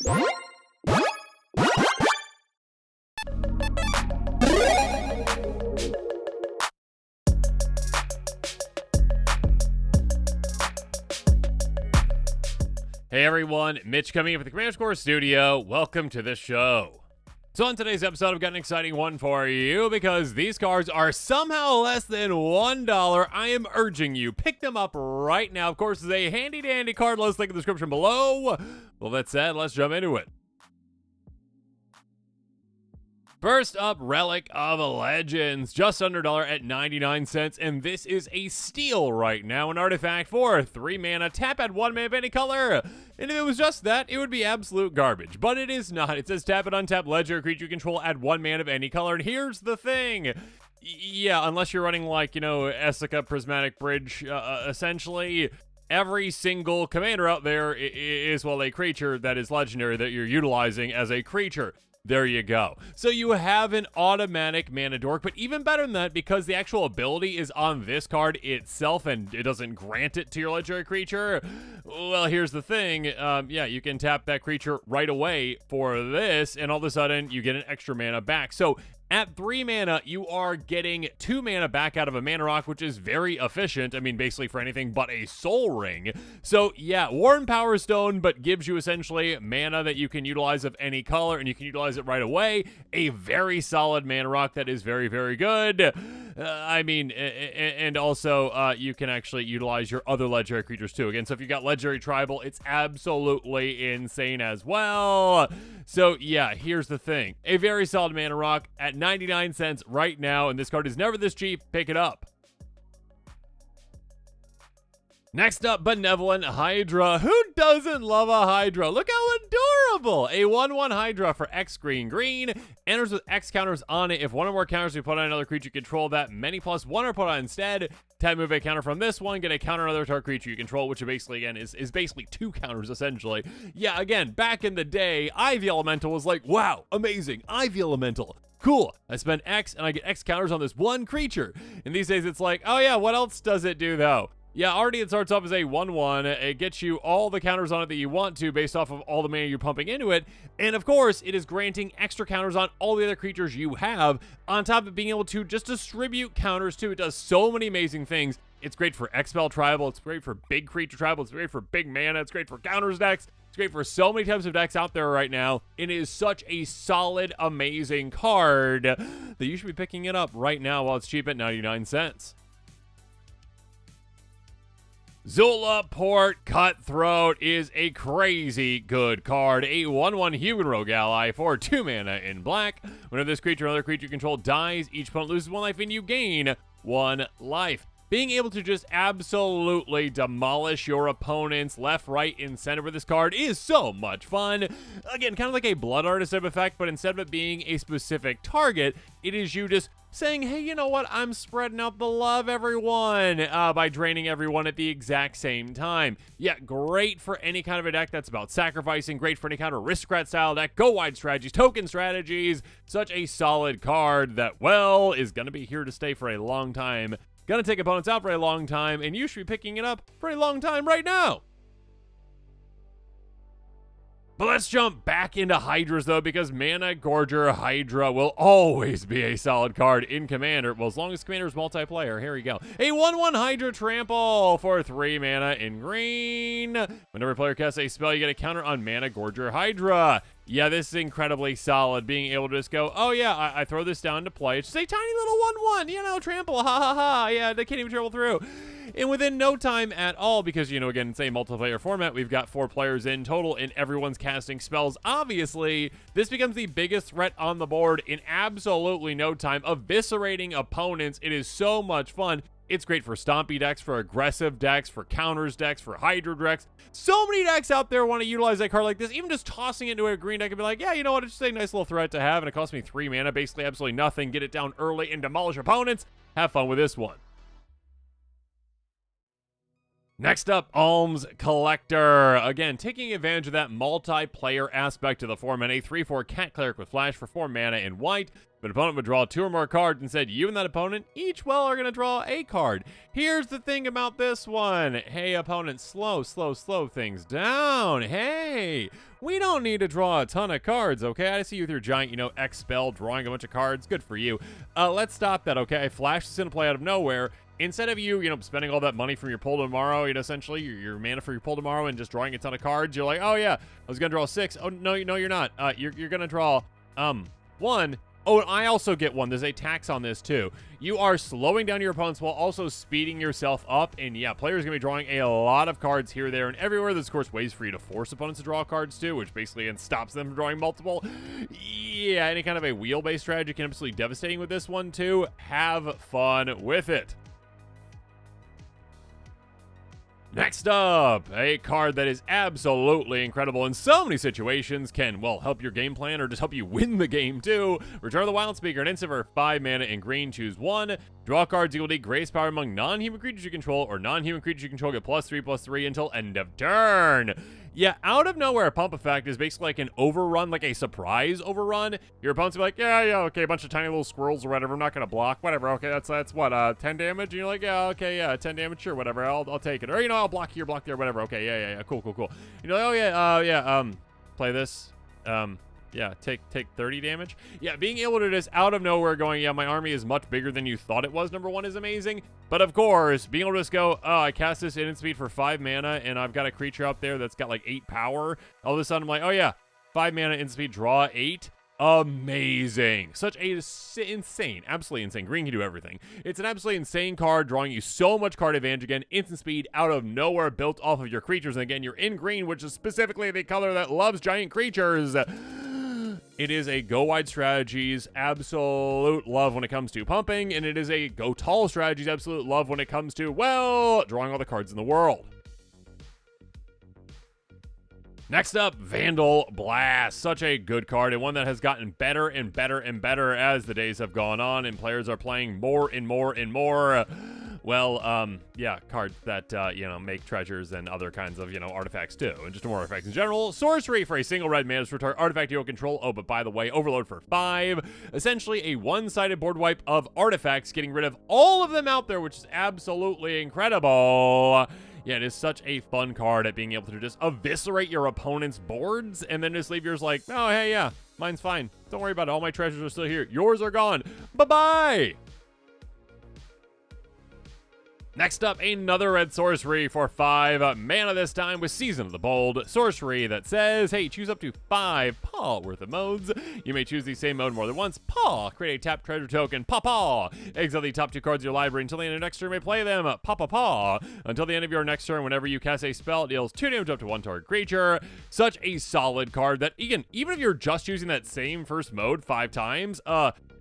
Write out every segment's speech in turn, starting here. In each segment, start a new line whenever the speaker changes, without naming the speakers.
Hey everyone, Mitch coming in with the Managorger Studio. Welcome to the show. So on today's episode, I've got an exciting one for you because these cards are somehow less than $1. I am urging you, pick them up right now. Of course, there's a handy dandy card list link in the description below. Well, that said, let's jump into it. First up, Relic of Legends, just under $1 at 99 cents, and this is a steal right now. An artifact for 3 mana, tap at 1 mana of any color. And if it was just that, it would be absolute garbage, but it is not. It says tap and untap legendary creature you control, add 1 mana of any color, and here's the thing. Yeah, unless you're running like, Essica Prismatic Bridge, essentially, every single commander out there is, well, a creature that is legendary that you're utilizing as a creature. There you go. So you have an automatic mana dork, but even better than that, because the actual ability is on this card itself and it doesn't grant it to your legendary creature. Well, here's the thing. Yeah, you can tap that creature right away for this, and all of a sudden you get an extra mana back. So at 3 mana, you are getting 2 mana back out of a mana rock, which is very efficient. I mean, basically for anything but a soul ring. So yeah, Warren Power Stone, but gives you essentially mana that you can utilize of any color, and you can utilize it right away. A very solid mana rock that is very, very good. I mean, and also you can actually utilize your other legendary creatures too. Again, so if you've got legendary tribal, it's absolutely insane as well. So yeah, here's the thing. A very solid mana rock at 99 cents right now, and this card is never this cheap. Pick it up. Next up, Benevolent Hydra. Who doesn't love a Hydra? Look how adorable! A 1/1 Hydra for X green green. Enters with X counters on it. If one or more counters we put on another creature you control, that many plus 1 are put on instead. Tap move a counter from this one, get a counter on another target creature you control, which basically, again, is basically 2 counters, essentially. Yeah, again, back in the day, Ivy Elemental was like, wow, amazing, Ivy Elemental. Cool, I spend X and I get X counters on this one creature. And these days it's like, oh yeah, what else does it do though? Yeah, already it starts off as a 1/1. It gets you all the counters on it that you want to based off of all the mana you're pumping into it. And of course, it is granting extra counters on all the other creatures you have, on top of being able to just distribute counters too. It does so many amazing things. It's great for X-Spell tribal. It's great for big creature tribal. It's great for big mana. It's great for counters decks. It's great for so many types of decks out there right now. It is such a solid, amazing card that you should be picking it up right now while it's cheap at 99 cents. Zulaport Cutthroat is a crazy good card. A 1/1 human rogue ally for 2 mana in black. Whenever this creature or other creature you control dies, each opponent loses 1 life and you gain 1 life. Being able to just absolutely demolish your opponents left, right, and center with this card is so much fun. Again, kind of like a Blood Artist type effect, but instead of it being a specific target, it is you just saying, hey, you know what, I'm spreading out the love, everyone, by draining everyone at the exact same time. Yeah, great for any kind of a deck that's about sacrificing, great for any kind of Aristocrat style deck, go wide strategies, token strategies. Such a solid card that, well, is going to be here to stay for a long time. Gonna take opponents out for a long time, and you should be picking it up for a long time right now. But let's jump back into Hydras, though, because Managorger Hydra will always be a solid card in Commander. Well, as long as Commander is multiplayer. Here we go. A 1/1 Hydra Trample for 3 mana in green. Whenever a player casts a spell, you get a counter on Managorger Hydra. Yeah, this is incredibly solid, being able to just go, oh yeah, I throw this down to play. It's just a tiny little 1/1, trample, ha ha ha. Yeah, they can't even travel through. And within no time at all, because, again, it's a multiplayer format, we've got 4 players in total, and everyone's casting spells. Obviously, this becomes the biggest threat on the board in absolutely no time, eviscerating opponents. It is so much fun. It's great for stompy decks, for aggressive decks, for counters decks, for Hydra decks. So many decks out there want to utilize that card like this. Even just tossing it into a green deck and be like, yeah, you know what, it's just a nice little threat to have, and it costs me 3 mana, basically absolutely nothing. Get it down early and demolish opponents. Have fun with this one. Next up, Alms Collector. Again, taking advantage of that multiplayer aspect of the 4-mana, 3/4 Cat Cleric with Flash for 4 mana in white. If an opponent would draw 2 or more cards, instead you and that opponent each are going to draw a card. Here's the thing about this one. Hey, opponent, slow things down. Hey, we don't need to draw a ton of cards, okay? I see you with your giant, X spell, drawing a bunch of cards. Good for you. Let's stop that, okay? Flash is into play out of nowhere. Instead of you, spending all that money from your pull tomorrow, essentially your mana for your pull tomorrow and just drawing a ton of cards, you're like, oh yeah, I was gonna draw 6. Oh no, you're not. You're gonna draw 1. Oh, and I also get 1. There's a tax on this too. You are slowing down your opponents while also speeding yourself up, and yeah, players are gonna be drawing a lot of cards here, there, and everywhere. There's of course ways for you to force opponents to draw cards too, which basically stops them from drawing multiple. Yeah, any kind of a wheel-based strategy can be absolutely devastating with this one too. Have fun with it. Next up, a card that is absolutely incredible in so many situations, can, well, help your game plan or just help you win the game too. Return of the Wildspeaker, an instant for 5 mana in green, choose 1. Draw cards equal to grace power among non-human creatures you control, or non-human creatures you control get +3/+3 until end of turn. Yeah, out of nowhere, pump effect is basically like an overrun, like a surprise overrun. Your opponent's will be like, yeah, okay, a bunch of tiny little squirrels or whatever. I'm not gonna block, whatever. Okay, that's what, 10 damage? And you're like, yeah, okay, yeah, 10 damage, sure, whatever. I'll take it. Or I'll block here, block there, whatever. Okay, yeah, cool. You're like, oh yeah, play this. Yeah, take 30 damage. Yeah, being able to just out of nowhere going, yeah, my army is much bigger than you thought it was, number 1 is amazing. But of course, being able to just go, oh, I cast this instant speed for 5 mana, and I've got a creature up there that's got like 8 power. All of a sudden, I'm like, oh yeah, 5 mana instant speed, draw 8. Amazing. Such a insane, absolutely insane. Green can do everything. It's an absolutely insane card, drawing you so much card advantage. Again, instant speed out of nowhere, built off of your creatures. And again, you're in green, which is specifically the color that loves giant creatures. It is a go wide strategies absolute love when it comes to pumping, and it is a go tall strategies absolute love when it comes to, well, drawing all the cards in the world. Next up, Vandalblast. Such a good card, and one that has gotten better and better and better as the days have gone on, and players are playing more and more and more. Well, yeah, cards that, make treasures and other kinds of, artifacts too, and just more artifacts in general. Sorcery for a single red mana to return artifact you don't control. Oh, but by the way, Overload for 5. Essentially a one-sided board wipe of artifacts, getting rid of all of them out there, which is absolutely incredible. Yeah, it is such a fun card at being able to just eviscerate your opponent's boards, and then just leave yours like, oh, hey, yeah, mine's fine. Don't worry about it. All my treasures are still here. Yours are gone. Bye-bye. Next up, another red sorcery for 5 mana this time with Season of the Bold. Sorcery that says, hey, choose up to 5 paw worth of modes. You may choose the same mode more than once. Paw, create a tap treasure token. Paw. Exile the top 2 cards of your library until the end of next turn. You may play them. Paw. Until the end of your next turn, whenever you cast a spell, it deals 2 damage up to 1 target creature. Such a solid card that, again, even if you're just using that same first mode 5 times,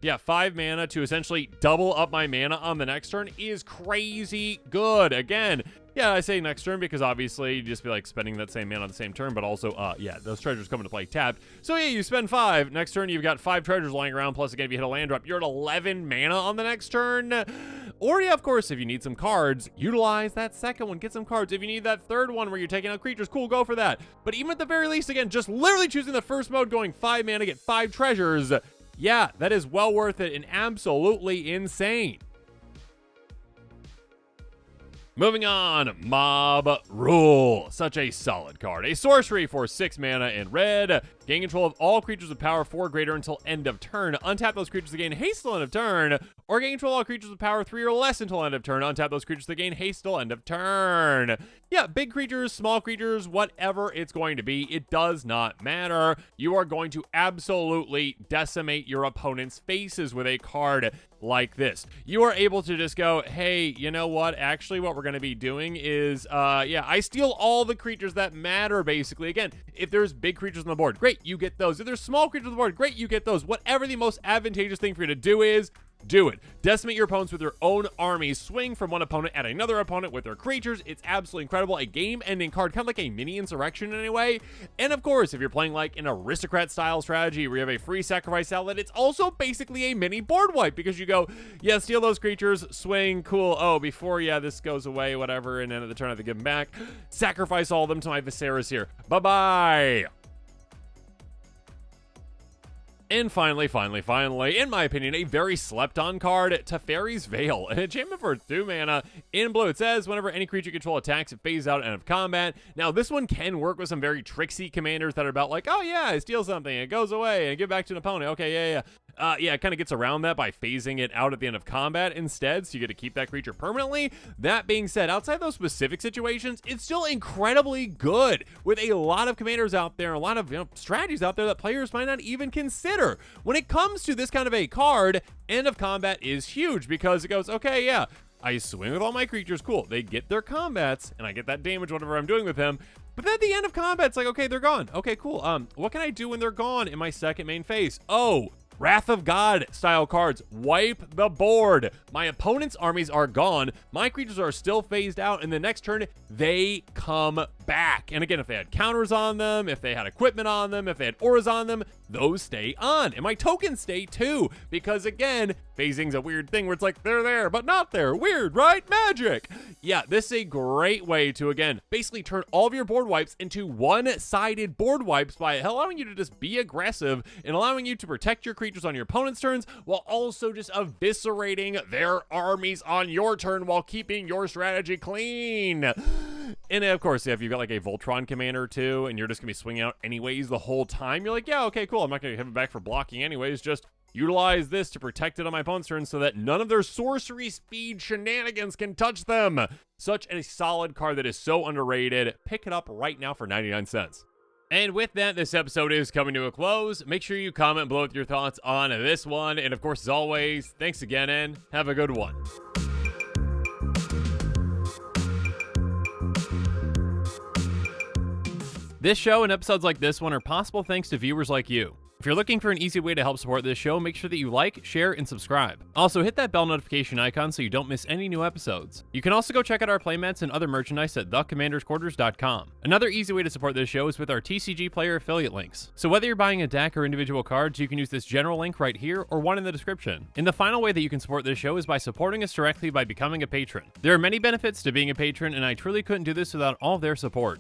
yeah, 5 mana to essentially double up my mana on the next turn is crazy good. Again, yeah, I say next turn because obviously you just be like spending that same mana on the same turn, but also, yeah, those treasures come into play tapped. So yeah, you spend 5. Next turn, you've got 5 treasures lying around. Plus, again, if you hit a land drop, you're at 11 mana on the next turn. Or, yeah, of course, if you need some cards, utilize that second one. Get some cards. If you need that third one where you're taking out creatures, cool, go for that. But even at the very least, again, just literally choosing the first mode, going 5 mana, get 5 treasures. Yeah, that is well worth it and absolutely insane. Moving on, Mob Rule. Such a solid card. A sorcery for 6 mana in red. Gain control of all creatures with power 4 or greater until end of turn. Untap those creatures to gain haste till end of turn. Or gain control of all creatures with power 3 or less until end of turn. Untap those creatures to gain haste till end of turn. Yeah, big creatures, small creatures, whatever it's going to be, it does not matter. You are going to absolutely decimate your opponent's faces with a card like this. You are able to just go, hey, you know what? Actually, what we're going to be doing is, yeah, I steal all the creatures that matter, basically. Again, if there's big creatures on the board, great, you get those. If there's small creatures on the board, great, you get those. Whatever the most advantageous thing for you to do is, do it. Decimate your opponents with your own armies, swing from one opponent at another opponent with their creatures. It's absolutely incredible. A game-ending card, kind of like a mini insurrection in a way. And of course, if you're playing like an aristocrat style strategy where you have a free sacrifice outlet, it's also basically a mini board wipe, because you go, yeah, steal those creatures, swing, cool. Oh, before, yeah, this goes away, whatever, and then at the turn I have to give them back. Sacrifice all of them to my Viserys here. Bye-bye. And finally, in my opinion, a very slept-on card, Teferi's Veil. An enchantment for 2 mana. In blue, it says, whenever any creature you control attacks, it phases out at the end of combat. Now, this one can work with some very tricksy commanders that are about like, oh yeah, I steal something, it goes away, and give it back to an opponent. Okay, yeah. Yeah, it kind of gets around that by phasing it out at the end of combat instead, so you get to keep that creature permanently. That being said, outside those specific situations, it's still incredibly good, with a lot of commanders out there, a lot of strategies out there that players might not even consider. When it comes to this kind of a card, end of combat is huge, because it goes, okay, yeah, I swing with all my creatures, cool, they get their combats, and I get that damage, whatever I'm doing with them. But then at the end of combat, it's like, okay, they're gone. Okay, cool. What can I do when they're gone in my second main phase? Oh, Wrath of God style cards. Wipe the board. My opponent's armies are gone. My creatures are still phased out. And the next turn, they come back. And again, if they had counters on them, if they had equipment on them, if they had auras on them, those stay on. And my tokens stay too. Because again, phasing's a weird thing where it's like, they're there, but not there. Weird, right? Magic. Yeah, this is a great way to, again, basically turn all of your board wipes into one-sided board wipes by allowing you to just be aggressive and allowing you to protect your creatures on your opponent's turns while also just eviscerating their armies on your turn while keeping your strategy clean. And of course, if you've got like a Voltron commander too, and you're just gonna be swinging out anyways the whole time, you're like, yeah, okay, cool. I'm not gonna have it back for blocking anyways. Just utilize this to protect it on my opponent's turn so that none of their sorcery speed shenanigans can touch them. Such a solid card that is so underrated. Pick it up right now for 99 cents. And with that, this episode is coming to a close. Make sure you comment below with your thoughts on this one. And of course, as always, thanks again and have a good one. This show and episodes like this one are possible thanks to viewers like you. If you're looking for an easy way to help support this show, make sure that you like, share, and subscribe. Also, hit that bell notification icon so you don't miss any new episodes. You can also go check out our playmats and other merchandise at thecommandersquarters.com. Another easy way to support this show is with our TCG player affiliate links. So whether you're buying a deck or individual cards, you can use this general link right here or one in the description. And the final way that you can support this show is by supporting us directly by becoming a patron. There are many benefits to being a patron, and I truly couldn't do this without all of their support.